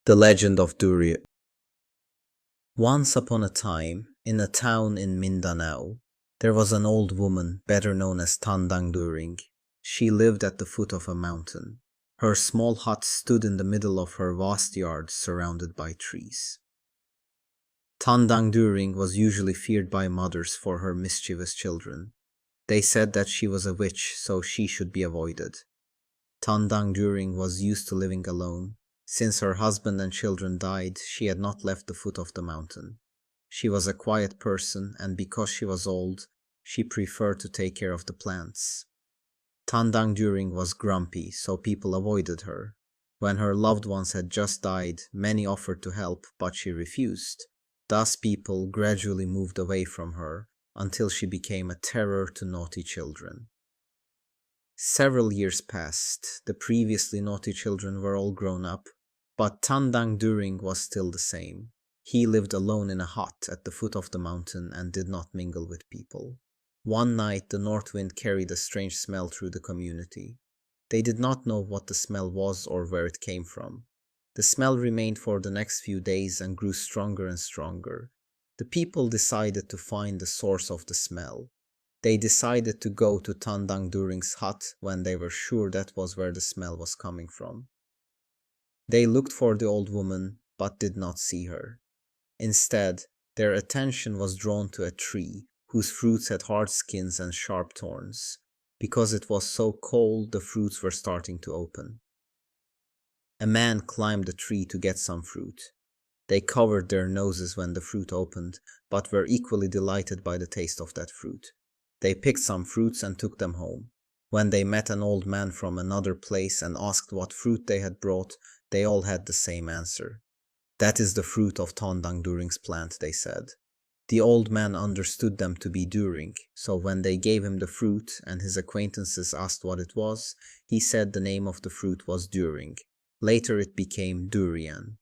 The Legend of Durian. Once upon a time, in a town in Mindanao, there was an old woman better known as During. She lived at the foot of a mountain. Her small hut stood in the middle of her vast yard surrounded by trees. During was usually feared by mothers for her mischievous children. They said that she was a witch, so she should be avoided. During was used to living alone. Since her husband and children died, she had not left the foot of the mountain. She was a quiet person, and because she was old, she preferred to take care of the plants. During was grumpy, so people avoided her. When her loved ones had just died, many offered to help, but she refused. Thus people gradually moved away from her, until she became a terror to naughty children. Several years passed. The previously naughty children were all grown up, but During was still the same. He lived alone in a hut at the foot of the mountain and did not mingle with people. One night the north wind carried a strange smell through the community. They did not know what the smell was or where it came from. The smell remained for the next few days and grew stronger and stronger. The people decided to find the source of the smell. They decided to go to During's hut when they were sure that was where the smell was coming from. They looked for the old woman, but did not see her. Instead, their attention was drawn to a tree whose fruits had hard skins and sharp thorns. Because it was so cold, the fruits were starting to open. A man climbed the tree to get some fruit. They covered their noses when the fruit opened, but were equally delighted by the taste of that fruit. They picked some fruits and took them home. When they met an old man from another place and asked what fruit they had brought, they all had the same answer. "That is the fruit of During's plant," they said. The old man understood them to be During, so when they gave him the fruit and his acquaintances asked what it was, he said the name of the fruit was During. Later it became Durian.